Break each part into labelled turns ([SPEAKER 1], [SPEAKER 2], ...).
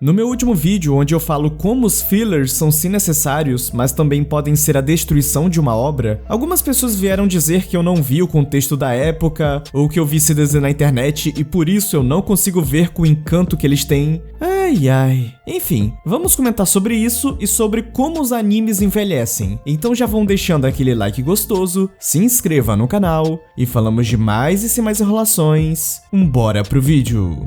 [SPEAKER 1] No meu último vídeo, onde eu falo como os fillers são sim necessários, mas também podem ser a destruição de uma obra, algumas pessoas vieram dizer que eu não vi o contexto da época, ou que eu vi CDZ na internet e por isso eu não consigo ver com o encanto que eles têm. Ai. Enfim, vamos comentar sobre isso e sobre como os animes envelhecem. Então já vão deixando aquele like gostoso, se inscreva no canal e falamos de mais e sem mais enrolações. Bora pro vídeo!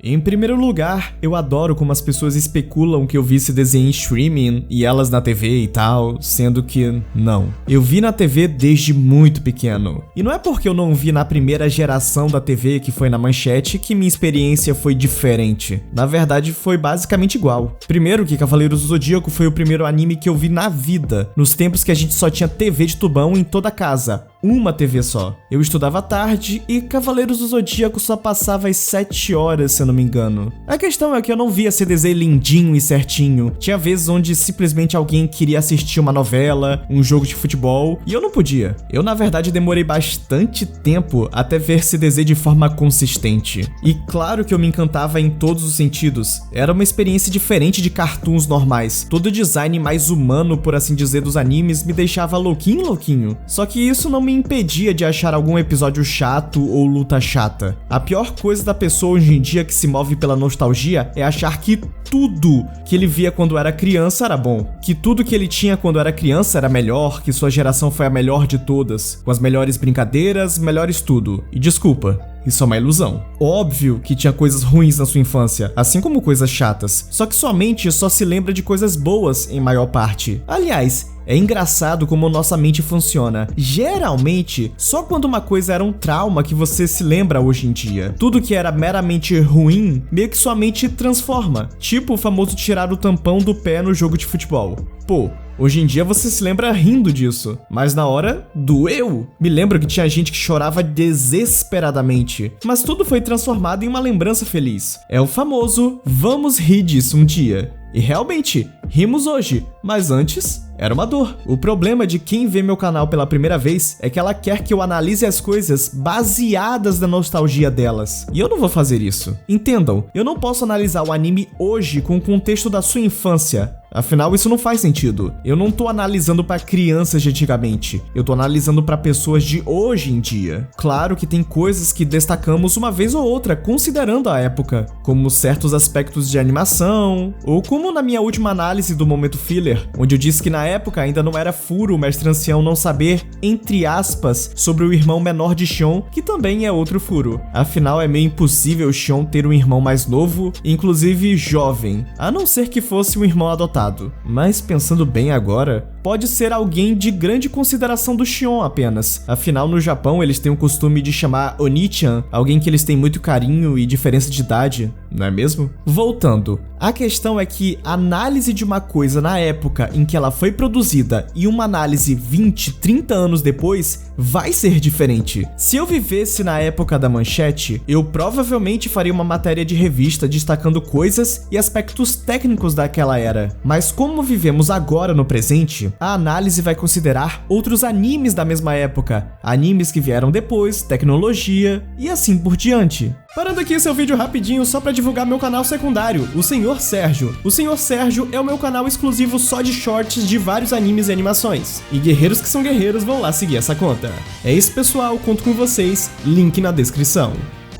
[SPEAKER 1] Em primeiro lugar, eu adoro como as pessoas especulam que eu vi esse desenho em streaming e elas na TV e tal, sendo que não. Eu vi na TV desde muito pequeno. E não é porque eu não vi na primeira geração da TV, que foi na Manchete, que minha experiência foi diferente. Na verdade, foi basicamente igual. Primeiro que Cavaleiros do Zodíaco foi o primeiro anime que eu vi na vida, nos tempos que a gente só tinha TV de tubão em toda casa. Uma TV só. Eu estudava à tarde e Cavaleiros do Zodíaco só passava às 7 horas, se eu não me engano. A questão é que eu não via CDZ lindinho e certinho. Tinha vezes onde simplesmente alguém queria assistir uma novela, um jogo de futebol, e eu não podia. Eu, na verdade, demorei bastante tempo até ver CDZ de forma consistente. E claro que eu me encantava em todos os sentidos. Era uma experiência diferente de cartoons normais. Todo o design mais humano, por assim dizer, dos animes me deixava louquinho. Só que isso não me impedia de achar algum episódio chato ou luta chata. A pior coisa da pessoa hoje em dia que se move pela nostalgia é achar que tudo que ele via quando era criança era bom, que tudo que ele tinha quando era criança era melhor, que sua geração foi a melhor de todas, com as melhores brincadeiras, melhores tudo. E desculpa, isso é uma ilusão. Óbvio que tinha coisas ruins na sua infância, assim como coisas chatas, só que sua mente só se lembra de coisas boas em maior parte. Aliás, é engraçado como nossa mente funciona. Geralmente, só quando uma coisa era um trauma que você se lembra hoje em dia. Tudo que era meramente ruim, meio que sua mente transforma. Tipo o famoso tirar o tampão do pé no jogo de futebol. Pô, hoje em dia você se lembra rindo disso, mas na hora, doeu. Me lembro que tinha gente que chorava desesperadamente, mas tudo foi transformado em uma lembrança feliz. É o famoso, vamos rir disso um dia. E realmente, rimos hoje, mas antes era uma dor. O problema de quem vê meu canal pela primeira vez é que ela quer que eu analise as coisas baseadas na nostalgia delas. E eu não vou fazer isso. Entendam, eu não posso analisar o anime hoje com o contexto da sua infância. Afinal, isso não faz sentido. Eu não tô analisando pra crianças de antigamente. Eu tô analisando pra pessoas de hoje em dia. Claro que tem coisas que destacamos uma vez ou outra, considerando a época, como certos aspectos de animação, ou como na minha última análise do momento filler, onde eu disse que na época ainda não era furo o mestre ancião não saber, entre aspas, sobre o irmão menor de Xion, que também é outro furo. Afinal, é meio impossível Xion ter um irmão mais novo, inclusive jovem, a não ser que fosse um irmão adotado. Mas pensando bem agora, pode ser alguém de grande consideração do Xion apenas. Afinal, no Japão, eles têm o costume de chamar Oni-chan, alguém que eles têm muito carinho e diferença de idade, não é mesmo? Voltando, a questão é que a análise de uma coisa na época em que ela foi produzida e uma análise 20, 30 anos depois vai ser diferente. Se eu vivesse na época da Manchete, eu provavelmente faria uma matéria de revista destacando coisas e aspectos técnicos daquela era. Mas como vivemos agora no presente, a análise vai considerar outros animes da mesma época, animes que vieram depois, tecnologia e assim por diante. Parando aqui seu vídeo rapidinho só pra divulgar meu canal secundário, o Senhor Sérgio. O Senhor Sérgio é o meu canal exclusivo só de shorts de vários animes e animações. E guerreiros que são guerreiros vão lá seguir essa conta. É isso, pessoal, conto com vocês, link na descrição.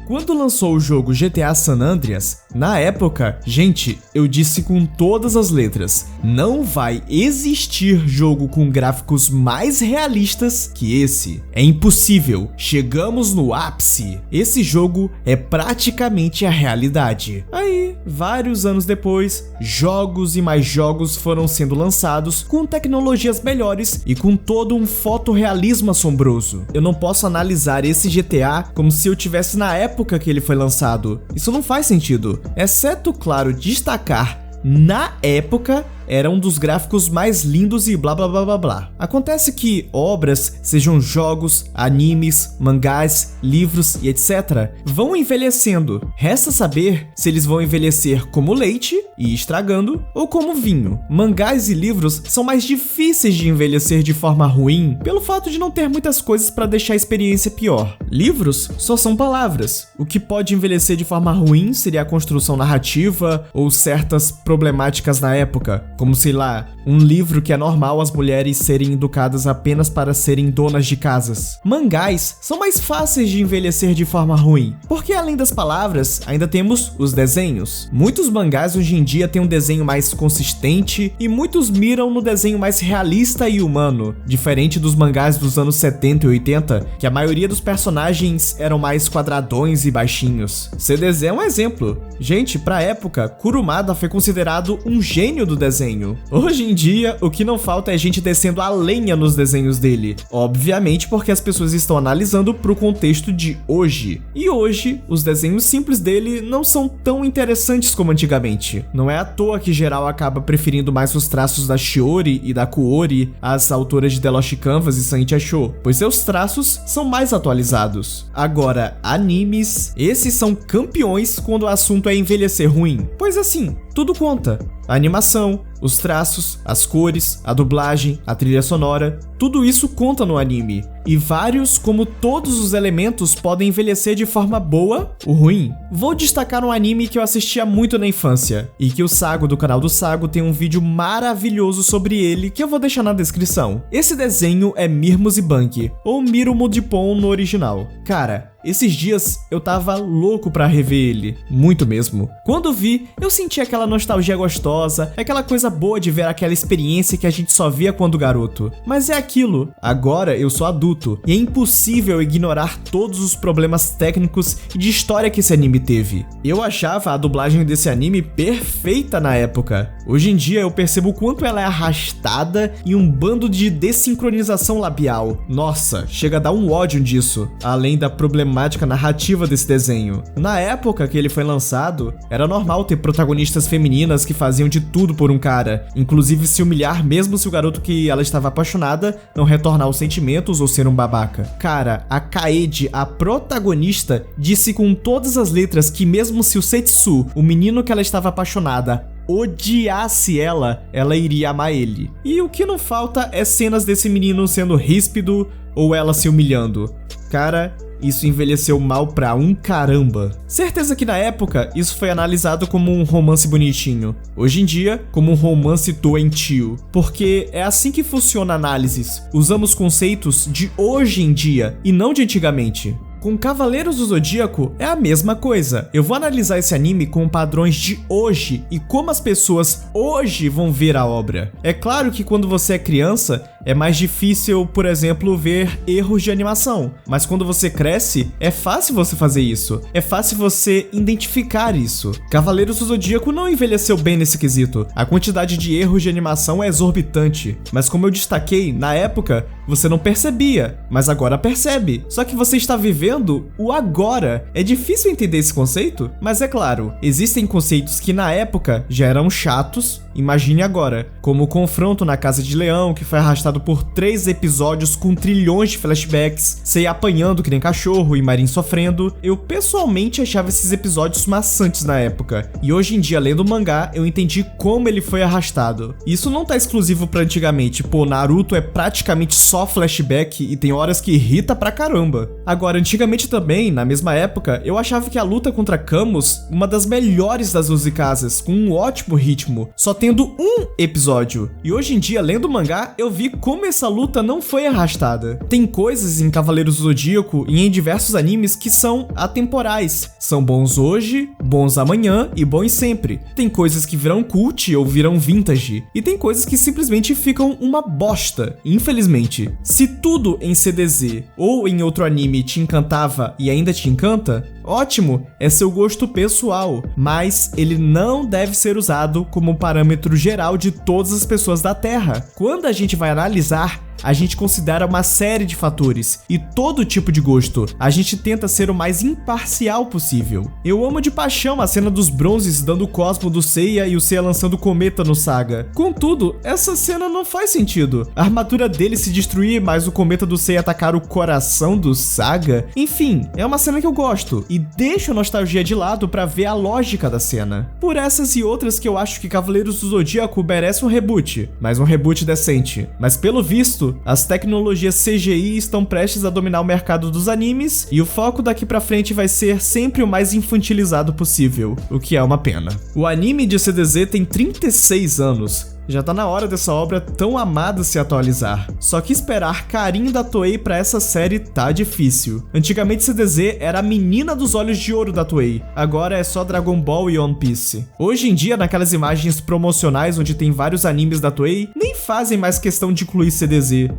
[SPEAKER 1] Quando lançou o jogo GTA San Andreas, na época, gente, eu disse com todas as letras, não vai existir jogo com gráficos mais realistas que esse. É impossível, chegamos no ápice. Esse jogo é praticamente a realidade. Aí, vários anos depois, jogos e mais jogos foram sendo lançados com tecnologias melhores e com todo um fotorrealismo assombroso. Eu não posso analisar esse GTA como se eu tivesse na época que ele foi lançado. Isso não faz sentido. Exceto, claro, destacar na época era um dos gráficos mais lindos e blá blá blá blá blá. Acontece que obras, sejam jogos, animes, mangás, livros e etc., vão envelhecendo. Resta saber se eles vão envelhecer como leite e estragando ou como vinho. Mangás e livros são mais difíceis de envelhecer de forma ruim pelo fato de não ter muitas coisas para deixar a experiência pior. Livros só são palavras. O que pode envelhecer de forma ruim seria a construção narrativa ou certas problemáticas na época, como sei lá, um livro que é normal as mulheres serem educadas apenas para serem donas de casas. Mangás são mais fáceis de envelhecer de forma ruim, porque além das palavras, ainda temos os desenhos. Muitos mangás hoje em dia têm um desenho mais consistente e muitos miram no desenho mais realista e humano, diferente dos mangás dos anos 70 e 80, que a maioria dos personagens eram mais quadradões e baixinhos. CDZ é um exemplo. Gente, pra época, Kurumada foi considerado um gênio do desenho. Hoje em dia, o que não falta é gente descendo a lenha nos desenhos dele. Obviamente porque as pessoas estão analisando pro contexto de hoje. E hoje, os desenhos simples dele não são tão interessantes como antigamente. Não é à toa que geral acaba preferindo mais os traços da Shiori e da Kuori, as autoras de The Lost Canvas e Saint Show, pois seus traços são mais atualizados. Agora, animes, esses são campeões quando o assunto é envelhecer ruim, pois assim, tudo conta. A animação, os traços, as cores, a dublagem, a trilha sonora, tudo isso conta no anime. E vários, como todos os elementos, podem envelhecer de forma boa ou ruim. Vou destacar um anime que eu assistia muito na infância, e que o Sago do canal do Sago tem um vídeo maravilhoso sobre ele que eu vou deixar na descrição. Esse desenho é Mirmos Bank, ou Mirumo Dipon no original. Cara, esses dias eu tava louco pra rever ele, muito mesmo. Quando vi, eu senti aquela nostalgia gostosa, aquela coisa boa de ver aquela experiência que a gente só via quando garoto. Mas é aquilo, agora eu sou adulto, e é impossível ignorar todos os problemas técnicos e de história que esse anime teve. Eu achava a dublagem desse anime perfeita na época. Hoje em dia eu percebo o quanto ela é arrastada e um bando de desincronização labial. Nossa, chega a dar um ódio disso, além da problemática narrativa desse desenho. Na época que ele foi lançado, era normal ter protagonistas femininas que faziam de tudo por um cara, inclusive se humilhar mesmo se o garoto que ela estava apaixonada não retornar os sentimentos ou ser um babaca. Cara, a Kaede, a protagonista, disse com todas as letras que mesmo se o Setsu, o menino que ela estava apaixonada, odiasse ela iria amar ele. E o que não falta é cenas desse menino sendo ríspido ou ela se humilhando. Cara, isso envelheceu mal pra um caramba. Certeza que na época isso foi analisado como um romance bonitinho. Hoje em dia, como um romance doentio. Porque é assim que funciona a análise. Usamos conceitos de hoje em dia e não de antigamente. Com Cavaleiros do Zodíaco é a mesma coisa. Eu vou analisar esse anime com padrões de hoje e como as pessoas hoje vão ver a obra. É claro que quando você é criança, é mais difícil, por exemplo, ver erros de animação. Mas quando você cresce, é fácil você fazer isso. É fácil você identificar isso. Cavaleiros do Zodíaco não envelheceu bem nesse quesito. A quantidade de erros de animação é exorbitante. Mas como eu destaquei, na época, você não percebia, mas agora percebe. Só que você está vivendo o agora. É difícil entender esse conceito? Mas é claro, existem conceitos que na época já eram chatos, imagine agora, como o confronto na Casa de Leão, que foi arrastado por 3 episódios com trilhões de flashbacks, Sei apanhando que nem cachorro e Marin sofrendo. Eu pessoalmente achava esses episódios maçantes na época, e hoje em dia, lendo o mangá, eu entendi como ele foi arrastado. Isso não tá exclusivo pra antigamente, pô, Naruto é praticamente só flashback e tem horas que irrita pra caramba. Agora, antigamente também, na mesma época, eu achava que a luta contra Camus, uma das melhores das 12 casas, com um ótimo ritmo, só tendo um episódio. E hoje em dia, lendo o mangá, eu vi como essa luta não foi arrastada. Tem coisas em Cavaleiros do Zodíaco e em diversos animes que são atemporais. São bons hoje, bons amanhã e bons sempre. Tem coisas que viram cult ou viram vintage. E tem coisas que simplesmente ficam uma bosta, infelizmente. Se tudo em CDZ ou em outro anime te encantava e ainda te encanta, ótimo, é seu gosto pessoal, mas ele não deve ser usado como parâmetro geral de todas as pessoas da Terra. Quando a gente vai analisar, A gente considera uma série de fatores e todo tipo de gosto. A gente tenta ser o mais imparcial possível. Eu amo de paixão a cena dos bronzes dando o cosmo do Seiya e o Seiya lançando o cometa no Saga. Contudo, essa cena não faz sentido. A armadura dele se destruir, mas o cometa do Seiya atacar o coração do Saga. Enfim, é uma cena que eu gosto e deixo a nostalgia de lado pra ver a lógica da cena. Por essas e outras que eu acho que Cavaleiros do Zodíaco merece um reboot, mas um reboot decente. Mas pelo visto, as tecnologias CGI estão prestes a dominar o mercado dos animes e o foco daqui pra frente vai ser sempre o mais infantilizado possível, o que é uma pena. O anime de CDZ tem 36 anos. Já tá na hora dessa obra tão amada se atualizar. Só que esperar carinho da Toei pra essa série tá difícil. Antigamente CDZ era a menina dos olhos de ouro da Toei, agora é só Dragon Ball e One Piece. Hoje em dia, naquelas imagens promocionais onde tem vários animes da Toei, nem fazem mais questão de incluir CDZ.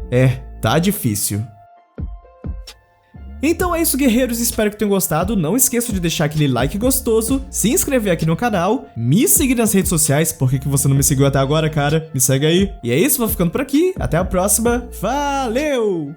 [SPEAKER 1] Tá difícil. Então é isso, guerreiros, espero que tenham gostado. Não esqueça de deixar aquele like gostoso, se inscrever aqui no canal, me seguir nas redes sociais. Por que você não me seguiu até agora, cara? Me segue aí. E é isso, vou ficando por aqui. Até a próxima. Valeu!